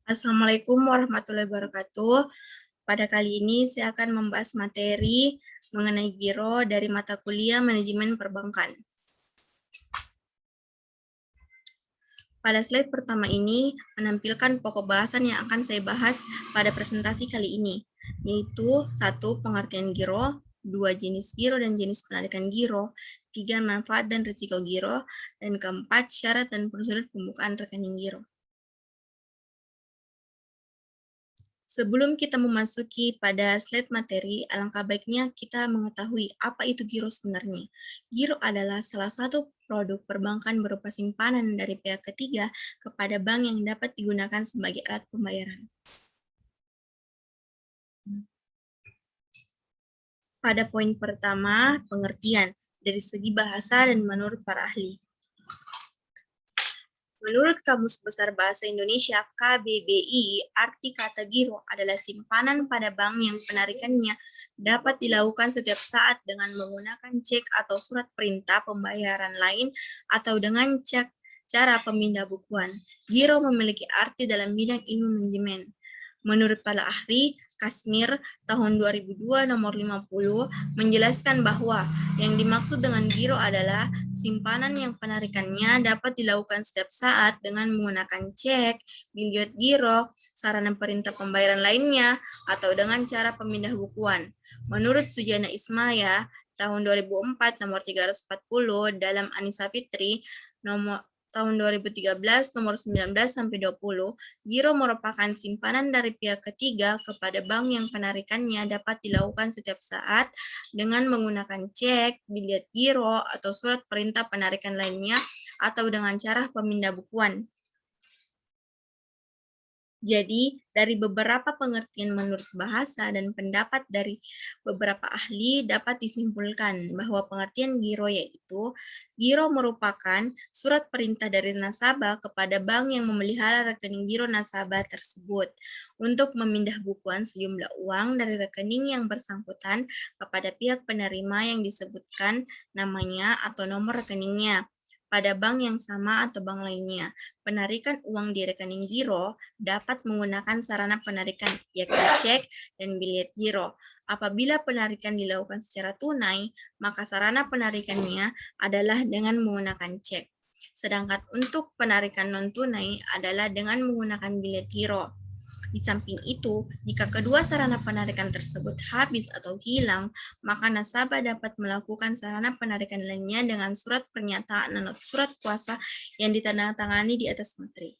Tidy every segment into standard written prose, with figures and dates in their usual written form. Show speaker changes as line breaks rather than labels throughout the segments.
Assalamualaikum warahmatullahi wabarakatuh. Pada kali ini saya akan membahas materi mengenai giro dari mata kuliah Manajemen Perbankan. Pada slide pertama ini menampilkan pokok bahasan yang akan saya bahas pada presentasi kali ini, yaitu 1. Pengertian giro, 2. Jenis giro dan jenis penarikan giro, 3. Manfaat dan risiko giro, dan keempat, syarat dan prosedur pembukaan rekening giro. Sebelum kita memasuki pada slide materi, alangkah baiknya kita mengetahui apa itu giro sebenarnya. Giro adalah salah satu produk perbankan berupa simpanan dari pihak ketiga kepada bank yang dapat digunakan sebagai alat pembayaran. Pada poin pertama, pengertian dari segi bahasa dan menurut para ahli. Menurut Kamus Besar Bahasa Indonesia (KBBI), arti kata giro adalah simpanan pada bank yang penarikannya dapat dilakukan setiap saat dengan menggunakan cek atau surat perintah pembayaran lain atau dengan cara pemindah bukuan. Giro memiliki arti dalam bidang ilmu manajemen. Menurut para ahli, Kasmir tahun 2002 nomor 50 menjelaskan bahwa yang dimaksud dengan giro adalah simpanan yang penarikannya dapat dilakukan setiap saat dengan menggunakan cek, biliet giro, sarana perintah pembayaran lainnya, atau dengan cara pemindah bukuan. Menurut Sujana Ismaya tahun 2004 nomor 340 dalam Anissa Fitri nomor tahun 2013 nomor 19 sampai 20, giro merupakan simpanan dari pihak ketiga kepada bank yang penarikannya dapat dilakukan setiap saat dengan menggunakan cek, biliet giro, atau surat perintah penarikan lainnya atau dengan cara pemindah bukuan. Jadi, dari beberapa pengertian menurut bahasa dan pendapat dari beberapa ahli dapat disimpulkan bahwa pengertian giro yaitu giro merupakan surat perintah dari nasabah kepada bank yang memelihara rekening giro nasabah tersebut untuk memindah bukuan sejumlah uang dari rekening yang bersangkutan kepada pihak penerima yang disebutkan namanya atau nomor rekeningnya pada bank yang sama atau bank lainnya. Penarikan uang di rekening giro dapat menggunakan sarana penarikan, yakni cek dan biliet giro. Apabila penarikan dilakukan secara tunai, maka sarana penarikannya adalah dengan menggunakan cek. Sedangkan untuk penarikan non-tunai adalah dengan menggunakan biliet giro. Di samping itu, jika kedua sarana penarikan tersebut habis atau hilang, maka nasabah dapat melakukan sarana penarikan lainnya dengan surat pernyataan atau surat kuasa yang ditandatangani di atas materi.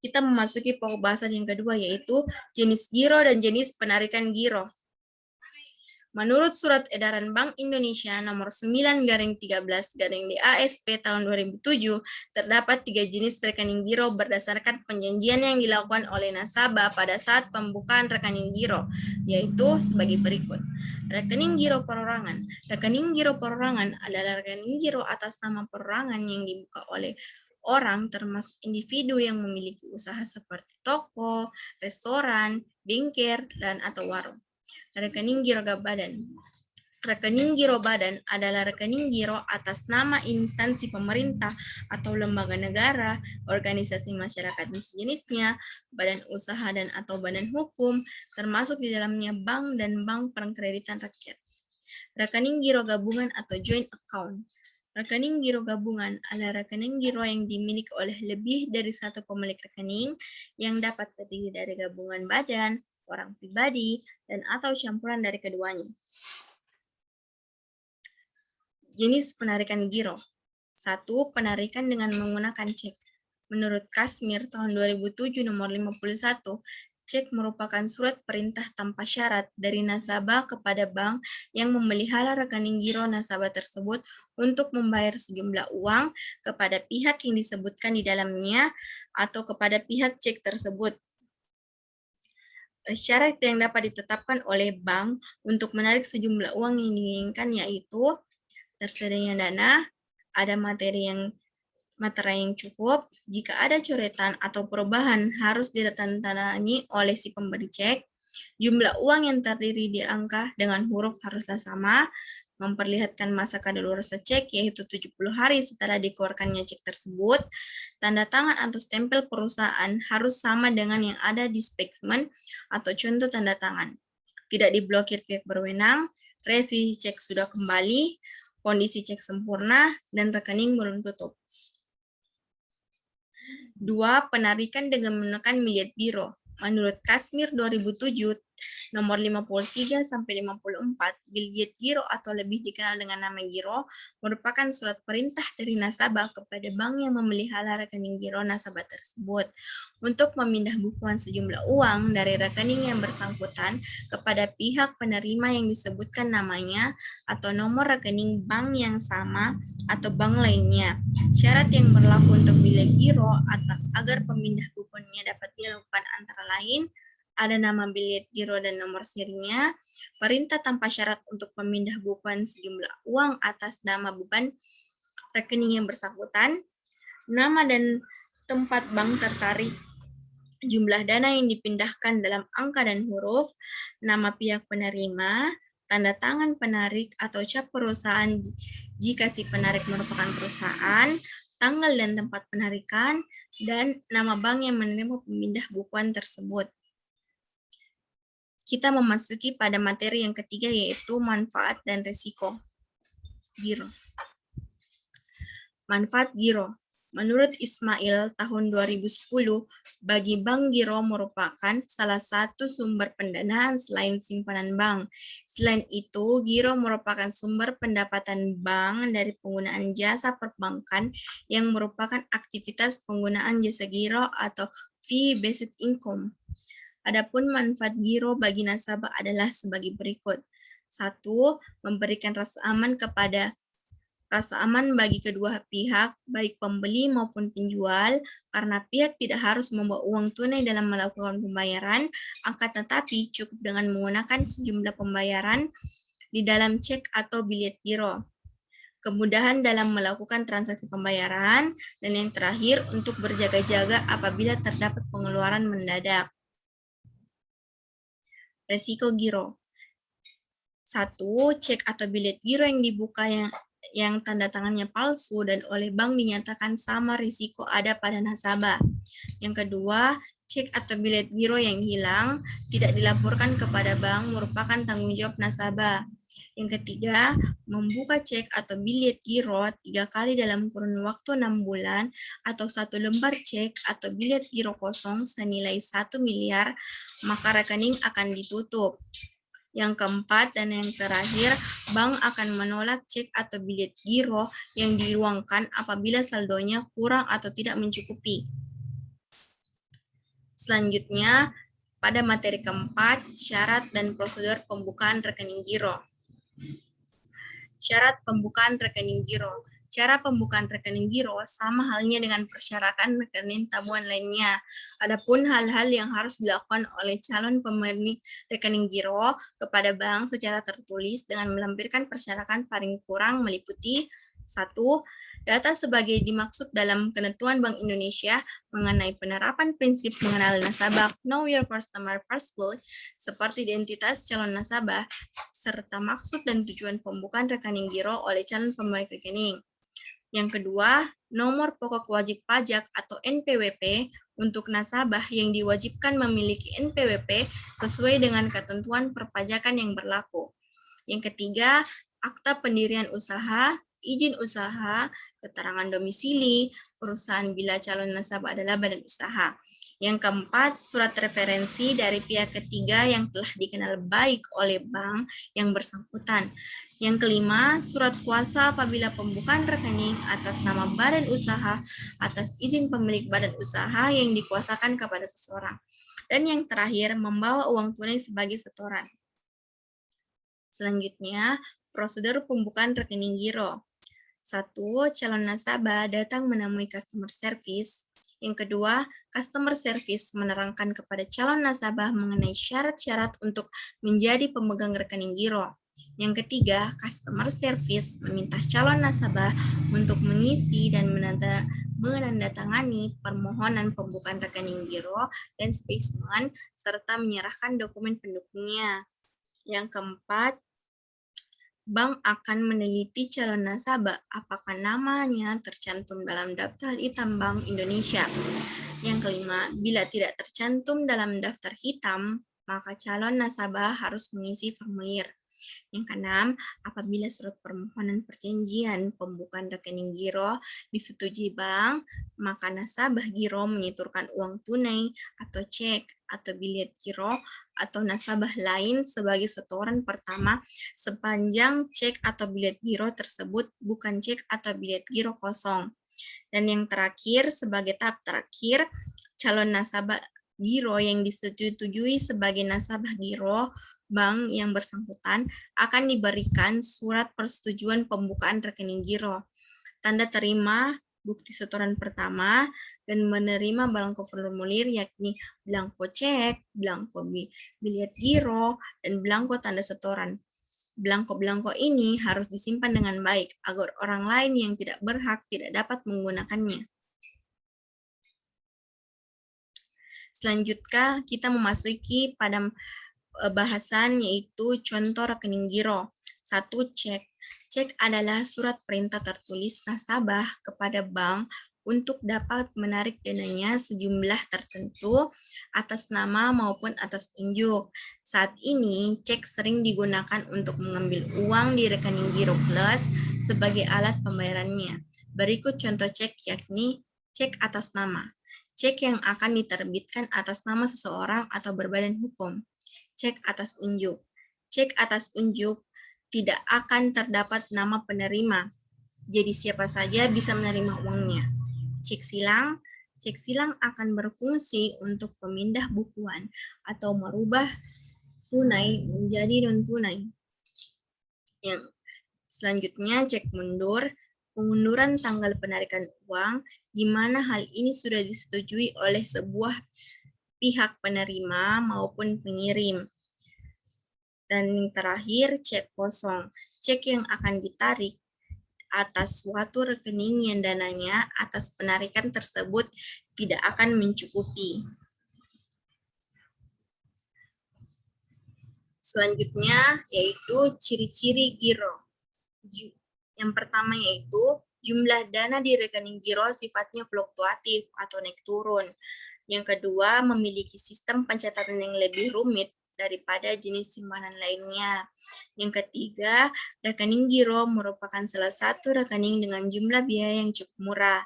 Kita memasuki pokok bahasan yang kedua, yaitu jenis giro dan jenis penarikan giro. Menurut Surat Edaran Bank Indonesia nomor 9/13/DASP tahun 2007, terdapat 3 jenis rekening giro berdasarkan perjanjian yang dilakukan oleh nasabah pada saat pembukaan rekening giro, yaitu sebagai berikut. Rekening giro perorangan. Rekening giro perorangan adalah rekening giro atas nama perorangan yang dibuka oleh orang termasuk individu yang memiliki usaha seperti toko, restoran, bengkel, dan atau warung. Rekening giro badan. Rekening giro badan adalah rekening giro atas nama instansi pemerintah atau lembaga negara, organisasi masyarakat dan sejenisnya, badan usaha dan atau badan hukum, termasuk di dalamnya bank dan bank perkreditan rakyat. Rekening giro gabungan atau joint account. Rekening giro gabungan adalah rekening giro yang dimiliki oleh lebih dari satu pemilik rekening yang dapat terdiri dari gabungan badan, orang pribadi, dan atau campuran dari keduanya. Jenis penarikan giro. 1. Penarikan dengan menggunakan cek. Menurut Kasmir tahun 2007 nomor 51, cek merupakan surat perintah tanpa syarat dari nasabah kepada bank yang memelihara rekening giro nasabah tersebut untuk membayar sejumlah uang kepada pihak yang disebutkan di dalamnya atau kepada pihak cek tersebut. Syarat yang dapat ditetapkan oleh bank untuk menarik sejumlah uang yang diinginkan yaitu tersedianya dana, ada materai yang cukup, jika ada coretan atau perubahan harus ditandatangani oleh si pemberi cek, jumlah uang yang terdiri di angka dengan huruf haruslah sama, memperlihatkan masa kadaluarsa cek yaitu 70 hari setelah dikeluarkannya cek tersebut, tanda tangan atau stempel perusahaan harus sama dengan yang ada di spesimen atau contoh tanda tangan. Tidak diblokir pihak berwenang, resi cek sudah kembali, kondisi cek sempurna, dan rekening belum tutup. 2. Penarikan dengan menggunakan miliet biro. Menurut Kasmir 2007, nomor 53-54, biliet giro atau lebih dikenal dengan nama giro merupakan surat perintah dari nasabah kepada bank yang memelihara rekening giro nasabah tersebut untuk memindah bukuan sejumlah uang dari rekening yang bersangkutan kepada pihak penerima yang disebutkan namanya atau nomor rekening bank yang sama atau bank lainnya. Syarat yang berlaku untuk biliet giro agar pemindah bukuannya dapat dilakukan antara lain ada nama biliet giro dan nomor serinya, perintah tanpa syarat untuk pemindah bukuan sejumlah uang atas nama beban rekening yang bersangkutan, nama dan tempat bank tertarik, jumlah dana yang dipindahkan dalam angka dan huruf, nama pihak penerima, tanda tangan penarik atau cap perusahaan jika si penarik merupakan perusahaan, tanggal dan tempat penarikan, dan nama bank yang menerima pemindah bukuan tersebut. Kita memasuki pada materi yang ketiga yaitu manfaat dan risiko giro. Manfaat giro. Menurut Ismail tahun 2010, bagi bank giro merupakan salah satu sumber pendanaan selain simpanan bank. Selain itu, giro merupakan sumber pendapatan bank dari penggunaan jasa perbankan yang merupakan aktivitas penggunaan jasa giro atau fee-based income. Adapun manfaat giro bagi nasabah adalah sebagai berikut. 1. Memberikan rasa aman bagi kedua pihak, baik pembeli maupun penjual, karena pihak tidak harus membawa uang tunai dalam melakukan pembayaran, akan tetapi cukup dengan menggunakan sejumlah pembayaran di dalam cek atau biliet giro. Kemudahan dalam melakukan transaksi pembayaran, dan yang terakhir untuk berjaga-jaga apabila terdapat pengeluaran mendadak. Resiko giro. 1. Cek atau biliet giro yang dibuka yang tanda tangannya palsu dan oleh bank dinyatakan sama risiko ada pada nasabah. Yang kedua, cek atau biliet giro yang hilang tidak dilaporkan kepada bank merupakan tanggung jawab nasabah. Yang ketiga, membuka cek atau biliet giro 3 kali dalam kurun waktu 6 bulan atau 1 lembar cek atau biliet giro kosong senilai 1 miliar, maka rekening akan ditutup. Yang keempat dan yang terakhir, bank akan menolak cek atau biliet giro yang diuangkan apabila saldonya kurang atau tidak mencukupi. Selanjutnya, pada materi keempat, syarat dan prosedur pembukaan rekening giro. Syarat pembukaan rekening giro. Cara pembukaan rekening giro sama halnya dengan persyaratan rekening tabungan lainnya. Adapun hal-hal yang harus dilakukan oleh calon pemilik rekening giro kepada bank secara tertulis dengan melampirkan persyaratan paling kurang meliputi 1. Data sebagai dimaksud dalam ketentuan Bank Indonesia mengenai penerapan prinsip mengenal nasabah Know Your Customer First seperti identitas calon nasabah serta maksud dan tujuan pembukaan rekening giro oleh calon pemilik rekening. Yang kedua, nomor pokok wajib pajak atau NPWP untuk nasabah yang diwajibkan memiliki NPWP sesuai dengan ketentuan perpajakan yang berlaku. Yang ketiga, akta pendirian usaha, izin usaha, keterangan domisili, perusahaan bila calon nasabah adalah badan usaha. Yang keempat, surat referensi dari pihak ketiga yang telah dikenal baik oleh bank yang bersangkutan. Yang kelima, surat kuasa apabila pembukaan rekening atas nama badan usaha atas izin pemilik badan usaha yang dikuasakan kepada seseorang. Dan yang terakhir, membawa uang tunai sebagai setoran. Selanjutnya, prosedur pembukaan rekening giro. 1. Calon nasabah datang menemui customer service. Yang kedua, customer service menerangkan kepada calon nasabah mengenai syarat-syarat untuk menjadi pemegang rekening giro. Yang ketiga, customer service meminta calon nasabah untuk mengisi dan menandatangani permohonan pembukaan rekening giro dan spesimen serta menyerahkan dokumen pendukungnya. Yang keempat, Bank akan meneliti calon nasabah apakah namanya tercantum dalam daftar hitam Bank Indonesia. Yang kelima, bila tidak tercantum dalam daftar hitam, maka calon nasabah harus mengisi formulir. Yang keenam, apabila surat permohonan perjanjian pembukaan rekening giro disetujui bank, maka nasabah giro menyetorkan uang tunai atau cek atau bilet giro atau nasabah lain sebagai setoran pertama sepanjang cek atau bilet giro tersebut bukan cek atau bilet giro kosong. Dan yang terakhir, sebagai tahap terakhir, calon nasabah giro yang disetujui sebagai nasabah giro bank yang bersangkutan akan diberikan surat persetujuan pembukaan rekening giro, tanda terima bukti setoran pertama, dan menerima belangko formulir yakni belangko cek, belangko bilet giro, dan belangko tanda setoran. Belangko-belangko ini harus disimpan dengan baik agar orang lain yang tidak berhak tidak dapat menggunakannya. Selanjutnya kita memasuki pada bahasan yaitu contoh rekening giro. 1. Cek. Cek adalah surat perintah tertulis nasabah kepada bank untuk dapat menarik dananya sejumlah tertentu atas nama maupun atas unjuk. Saat ini, cek sering digunakan untuk mengambil uang di rekening giro plus sebagai alat pembayarannya. Berikut contoh cek yakni cek atas nama. Cek yang akan diterbitkan atas nama seseorang atau berbadan hukum. Cek atas unjuk. Cek atas unjuk tidak akan terdapat nama penerima, jadi siapa saja bisa menerima uangnya. Cek silang. Cek silang akan berfungsi untuk pemindah bukuan atau merubah tunai menjadi non-tunai. Yang selanjutnya, cek mundur. Pengunduran tanggal penarikan uang, di mana hal ini sudah disetujui oleh sebuah pihak penerima maupun pengirim. Dan terakhir, cek kosong. Cek yang akan ditarik atas suatu rekening yang dananya atas penarikan tersebut tidak akan mencukupi. Selanjutnya yaitu ciri-ciri giro. Yang pertama yaitu jumlah dana di rekening giro sifatnya fluktuatif atau naik turun. Yang kedua, memiliki sistem pencatatan yang lebih rumit daripada jenis simpanan lainnya. Yang ketiga, rekening giro merupakan salah satu rekening dengan jumlah biaya yang cukup murah.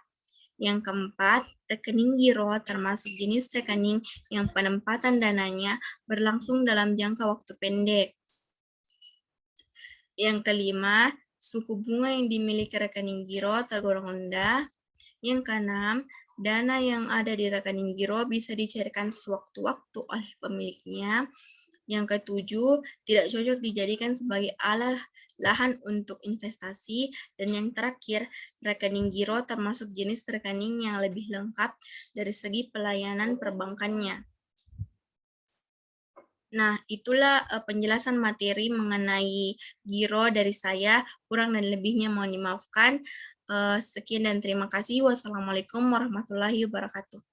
Yang keempat, rekening giro termasuk jenis rekening yang penempatan dananya berlangsung dalam jangka waktu pendek. Yang kelima, suku bunga yang dimiliki rekening giro tergolong rendah. Yang keenam, dana yang ada di rekening giro bisa dicairkan sewaktu-waktu oleh pemiliknya. Yang ketujuh, tidak cocok dijadikan sebagai lahan untuk investasi. Dan yang terakhir, rekening giro termasuk jenis rekening yang lebih lengkap dari segi pelayanan perbankannya. Nah, itulah penjelasan materi mengenai giro dari saya. Kurang dan lebihnya mohon dimaafkan. Sekian dan terima kasih. Wassalamualaikum warahmatullahi wabarakatuh.